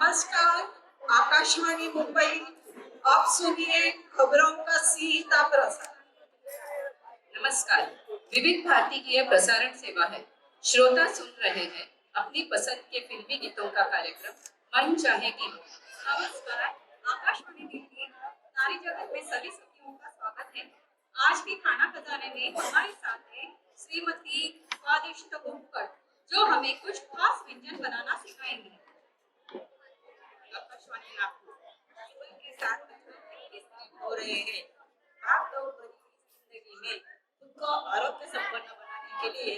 नमस्कार, आकाशवाणी मुंबई। आप सुनिए खबरों का सीधा प्रसारण। नमस्कार। विविध भारती की यह प्रसारण सेवा है। श्रोता सुन रहे हैं अपनी पसंद के फिल्मी गीतों का कार्यक्रम मन चाहे की हो। नमस्कार, आकाशवाणी दिल्ली नारी जगत में सभी सखियों का स्वागत है। आज के खाना खजाने में हमारे साथ है श्रीमती स्वादिष्ट भुक्कड़, जो हमें कुछ खास व्यंजन बनाना सिखाएंगी। आकाशवाणी नागपुर जीवन के साथ बच्चों हो रहे हैं। भागदौड़ भरी जिंदगी में खुद को आरोग्य संपन्न बनाने के लिए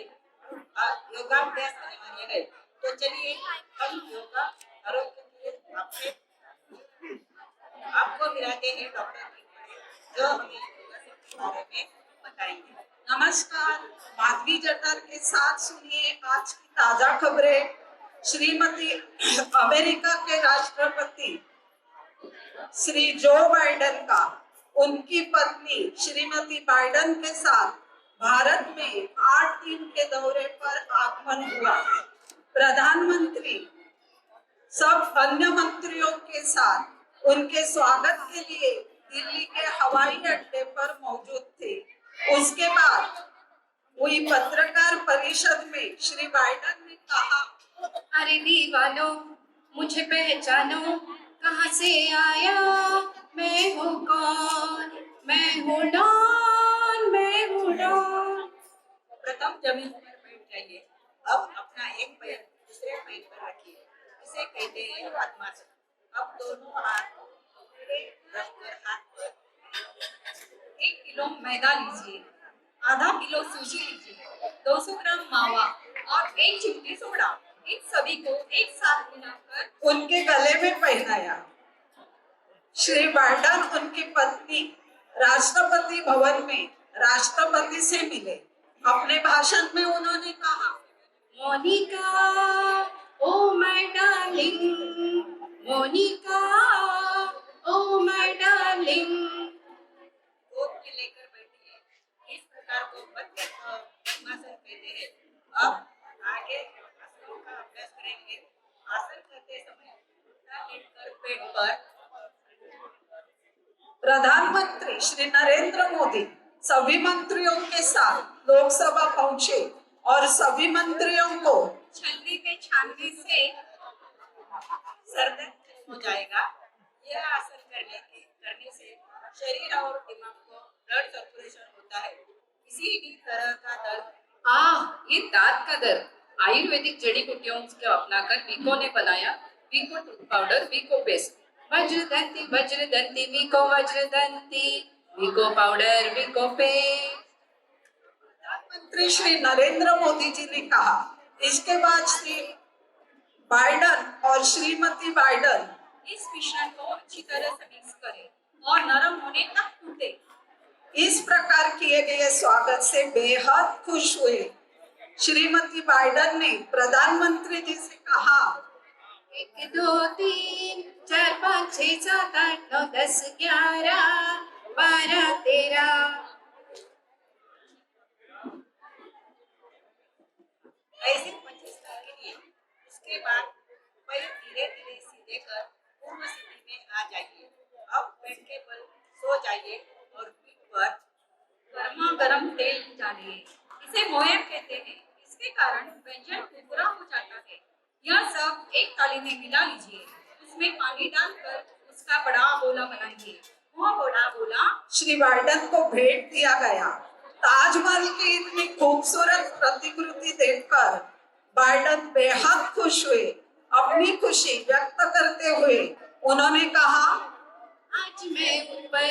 योगाभ्यास अनिवार्य है। तो चलिए हम योगा आरोग्य के आपको मिलाते हैं डॉक्टर जो हमें योगा के बारे में बताएंगे। नमस्कार, माधवी जटर के साथ सुनिए आज की ताजा खबरें। श्रीमती अमेरिका के राष्ट्रपति श्री जो बाइडेन का उनकी पत्नी श्रीमती बाइडेन के साथ भारत में 8 दिन के दौरे पर आगमन हुआ। प्रधानमंत्री सब अन्य मंत्रियों के साथ उनके स्वागत के लिए दिल्ली के हवाई अड्डे पर मौजूद थे। उसके बाद हुई पत्रकार परिषद में श्री बाइडेन ने कहा, अरे दीवानो, मुझे पहचानो, कहाँ से आया, मैं हूँ कौन, मैं हूँ डॉन, मैं हूँ डॉन। प्रथम जमीन पर बैठ जाइए। अब अपना एक पैर दूसरे पैर पर रखिए। इसे कहते हैं पद्मासन। अब दोनों हाथ रखकर हाथ पर 1 किलो मैदा लीजिए, आधा किलो सूजी लीजिए, 200 ग्राम मावा और 1 चिमटी सोडा। इन सभी को एक साथ मिलाकर उनके गले में पहनाया। श्री बाइडेन उनकी पत्नी राष्ट्रपति भवन में राष्ट्रपति से मिले। अपने भाषण में उन्होंने कहा, Monica, oh my darling, Monica, oh my darling. गोद में लेकर बैठिए। इस प्रकार को पद्मासन कहते हैं। अब आगे आसनों का अभ्यास करेंगे। आसन करते समय उल्टा लेटकर पेट पर। प्रधानमंत्री श्री नरेंद्र मोदी सभी मंत्रियों के साथ लोकसभा पहुंचे और सभी मंत्रियों को छलनी के छानने से सरदर्द हो जाएगा। यह आसन करने से शरीर और दिमाग को ब्लड सर्कुलेशन होता है। किसी भी तरह का दर्द ये दांत का दर्द आयुर्वेदिक जड़ी बूटियों को अपनाकर वीको ने बनाया। वीको टूथ पाउडर, वीको पेस्ट। वज्रदंती वज्रदंती वीको वज्रदंती, वीको पाउडर, वीको पेस्ट। प्रधानमंत्री श्री नरेंद्र मोदी जी ने कहा। इसके बाद श्री बाइडेन और श्रीमती बाइडेन इस मिश्रण को अच्छी तरह से मिक्स करें और नरम होने तक कूटें। इस प्रकार किए गए स्वागत से बेहद खुश हुए। श्रीमती बाइडेन ने प्रधानमंत्री जी से कहा, 1 2 3 4 5 6 7 8 9 10 11 12 13। ऐसे 25 मिनट के लिए। उसके बाद पैर धीरे धीरे सीधे कर पूर्व स्थिति में आ जाइए। अब पेट के बल सो जाइए और पीठ पर गर्मा गर्म तेल डालिए। इसे मोयम कहते हैं। इसके कारण व्यंजन कुरकुरा हो जाता है। यह सब एक थाली में मिला लीजिए। उसमें पानी डालकर उसका बड़ा गोला बनाइए। वह बड़ा गोला श्री बाइडेन को भेंट दिया गया। ताजमहल की इतनी खूबसूरत प्रतिकृति देखकर बाइडेन बेहद खुश हुए। अपनी खुशी व्यक्त करते हुए उन्होंने कहा, आज मैं ऊपर,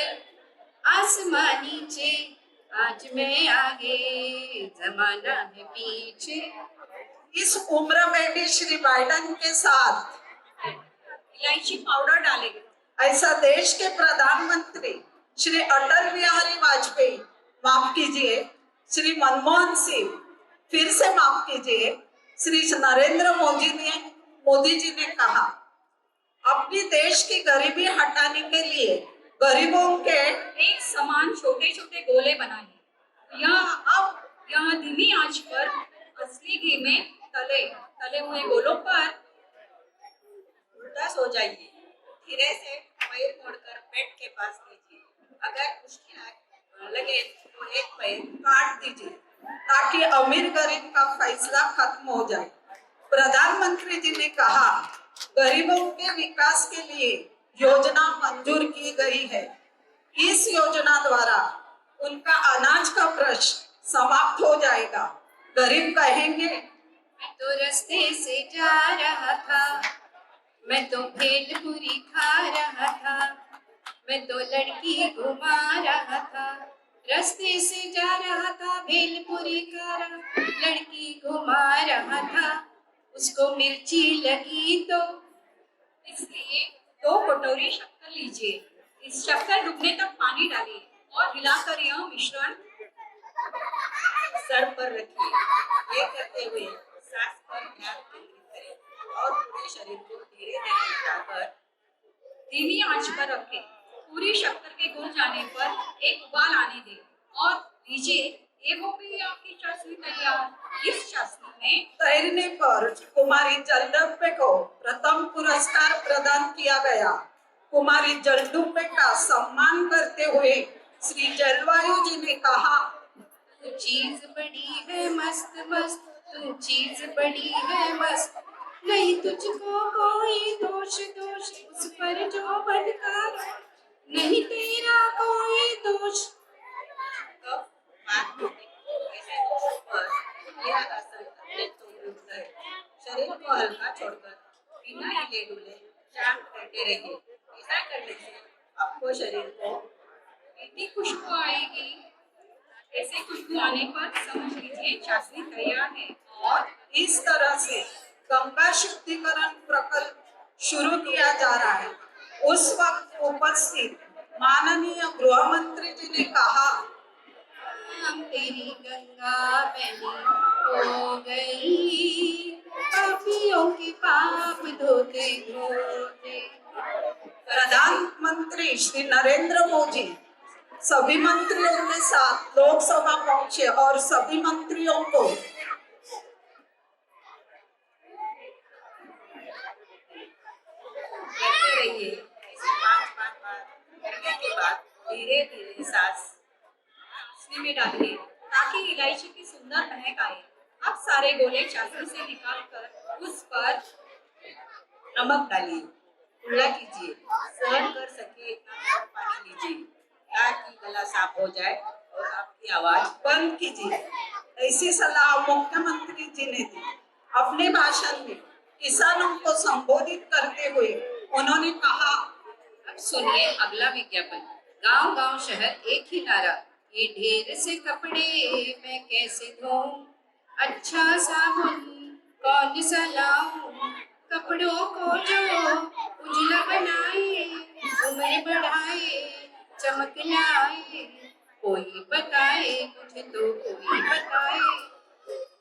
आसमान नीचे, आज मैं आगे, जमाना है पीछे। इस उम्र में भी श्री बाइडेन के साथ इलायची पाउडर डालें। ऐसा देश के प्रधानमंत्री श्री अटल बिहारी वाजपेयी, माफ कीजिए श्री मनमोहन सिंह, फिर से माफ कीजिए श्री नरेंद्र मोदी जी ने कहा, अपनी देश की गरीबी हटाने के लिए गरीबों के एक समान छोटे छोटे गोले बनाइए। यह धीमी आंच पर असली घी में तले हुए गोलों पर उल्टा सो ताकि अमीर गरीब का फैसला खत्म हो जाए। प्रधानमंत्री जी ने कहा, गरीबों के विकास के लिए योजना मंजूर की गई है। इस योजना द्वारा उनका अनाज का प्रश्न समाप्त हो जाएगा। गरीब कहेंगे, मैं तो रास्ते से जा रहा था, मैं तो भेलपुरी खा रहा था, मैं तो लड़की घुमा रहा था, रास्ते से जा रहा था, भेलपुरी खा रहा, लड़की घुमा रहा था, उसको मिर्ची लगी तो इसलिए 2 कटोरी शक्कर लीजिए। इस शक्कर डूबने तक पानी डालिए और हिलाकर यह मिश्रण सर पर रखिए। ये करते हुए सांस पर ध्यान केंद्रित करें और पूरे शरीर को धीरे धीरे उठाकर धीमी आंच पर रखें। पूरी शक्कर के घुल जाने पर एक उबाल आने दें और लीजिए, ये हो गई आपकी चाशनी तैयार। इस चाशनी में तैरने पर कुमारी जलदुब्बे को प्रथम पुरस्कार प्रदान किया गया। कुमारी जलदुब्बे का सम्मान करते हुए श्री जलवायु जी ने कहा, तू चीज बड़ी है मस्त मस्त, तू चीज बड़ी है मस्त, नहीं तुझको कोई दोष दोष, उस पर जो बदकार, नहीं तेरा कोई दोष। कफ मात होने ऐसे दोषों पर यह आसन अत्यंत उपयुक्त है। शरीर को हल्का छोड़कर बिना हिले डुले शांत बैठे रहिए। ऐसा करने से आपको शरीर को इतनी खुशबू आएगी। ऐसे खुशबू आने पर समझ लीजिए चाशनी तैयार है। और इस तरह से गंगा शुद्धिकरण प्रकल्प शुरू किया जा रहा है। उस वक्त उपस्थित माननीय गृह मंत्री जी ने कहा, हम तेरी गंगा बहनी हो गई, पापियों के पाप धोते धोते। प्रधानमंत्री श्री नरेंद्र मोदी सभी मंत्रियों के साथ लोकसभा पहुंचे और सभी मंत्रियों को करते रहिए। इसे 5 बार करने के बाद धीरे धीरे सांस चाशनी में डालिए ताकि इलायची की सुंदर महक आए। अब सारे गोले चाशनी से निकालकर उस पर नमक डालिए, कुल्ला कीजिए, सहन कर सके इतना पानी लीजिए ताकि गला साफ हो जाए और आपकी आवाज बंद कीजिए। ऐसी सलाह मुख्यमंत्री जी ने दी। अपने भाषण में किसानों को संबोधित करते हुए उन्होंने कहा, अब सुनिए अगला विज्ञापन। गांव गांव शहर एक ही नारा, ये ढेर से कपड़े मैं कैसे धोऊं, अच्छा साबुन कौन सा लाऊं, कपड़ों को जो उजला बनाए, उम्र बढ़ाए, चमक लाए, कोई बताए, मुझे तो कोई बताए।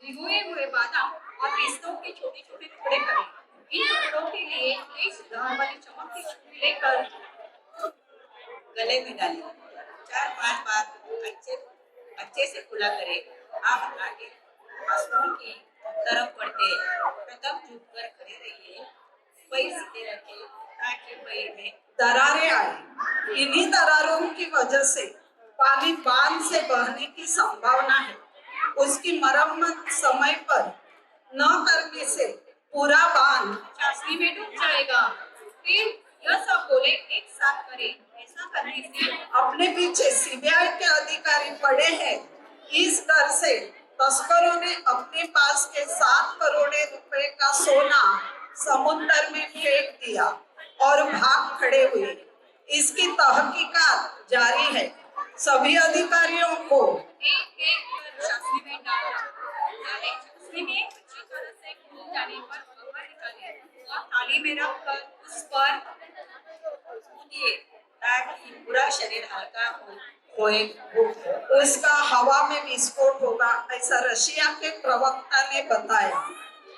भिगोए हुए बादाम और पिस्तों के छोटे छोटे टुकड़े करें। इन टुकड़ों के लिए इस धार वाली चमक की छुरी लेकर गले में डालिए। 4-5 बार अच्छे से खुला करें। आप आगे आसमान की तरफ बढ़ते हैं। प्रथम झुककर खड़े रहिए, पैर सीधे रखें ताकि पैर में दरारें आई। इन्हीं दरारों की वजह से पानी बांध से बहने की संभावना है। उसकी मरम्मत समय पर न करने से पूरा बांध चाशनी में डूब जाएगा। फिर यह सब गोले एक साथ करें। ऐसा करने से अपने पीछे सीबीआई के अधिकारी पड़े हैं। इस डर से तस्करों ने अपने पास के 7 करोड़ रुपए का सोना समुद्र में फेंक दिया और भाग खड़े हुए। इसकी तहकीकात जारी है। सभी अधिकारियों को एक एक कर चाशनी में डालें। चाशनी में अच्छी तरह से घुल जाने पर बाहर निकालें और थाली में रखकर उस पर कूदिए ताकि पूरा शरीर हल्का होए। उसका हवा में विस्फोट होगा, ऐसा रशिया के प्रवक्ता ने बताया।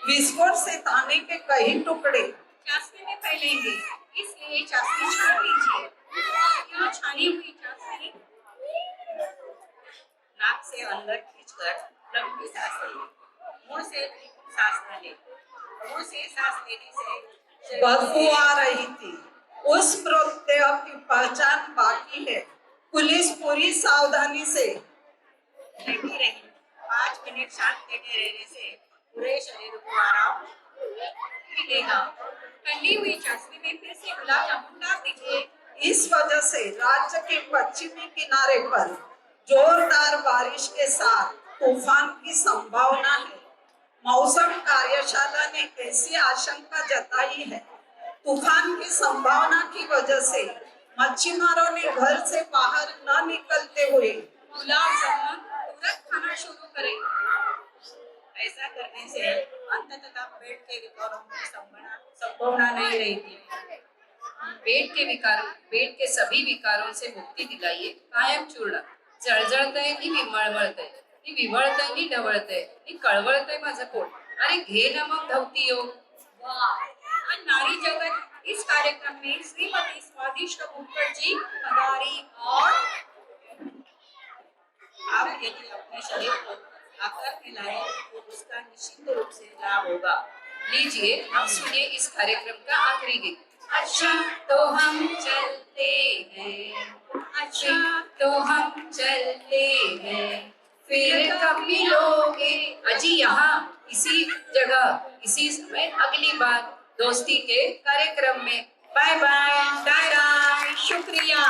विस्फोट से ताने के कई टुकड़े चाशनी में फैलेंगे, इसलिए चाशनी छान लीजिए। यह छानी हुई चाशनी नाक से अंदर खींचकर लंबी सांस लें। मुंह से सांस न लें। मुंह से सांस लेने से बदबू आ रही थी। उस मृतदेह की पहचान बाकी है। पुलिस पूरी सावधानी से लेटी रही। 5 मिनट शांत लेटे रहने से पूरे शरीर को आराम मिलेगा। ठंडी हुई चाशनी में फिर से गुलाब जामुन डाल दीजिए। इस वजह से राज्य के पश्चिमी किनारे पर जोरदार बारिश के साथ तूफान की संभावना है। मौसम कार्यशाला ने ऐसी आशंका जताई है, तूफान की संभावना की वजह से मच्छीमारों ने घर से बाहर न निकलते हुए गुलाब जामुन तुरंत खाना शुरू करें। ऐसा करने से अंततः पेट के विकारों की संभावना नहीं रहती। पेट के सभी विकारों से मुक्ती दिलाइए। कायम चूर्ण जळजळतंय नि विमळमळतंय, नि विव्हळतंय नि ढवळतंय, नि कळवळतंय माझं पोट, अरे घे ना मग धवती योग। वाह! आज नारी जगत इस कार्यक्रम में श्रीमती स्वादिष्ट मुखर्जी पधारी और आप यदि अपने शरीर को आकार में लाए तो उसका निश्चित रूप से लाभ होगा। लीजिए अब सुनिए इस कार्यक्रम का आखिरी गीत। अच्छा तो हम चलते हैं, अच्छा तो हम चलते हैं, फिर कब मिलोगे अजी यहाँ इसी जगह इसी समय अगली बार दोस्ती के कार्यक्रम में। बाय बाय, टाटा, शुक्रिया।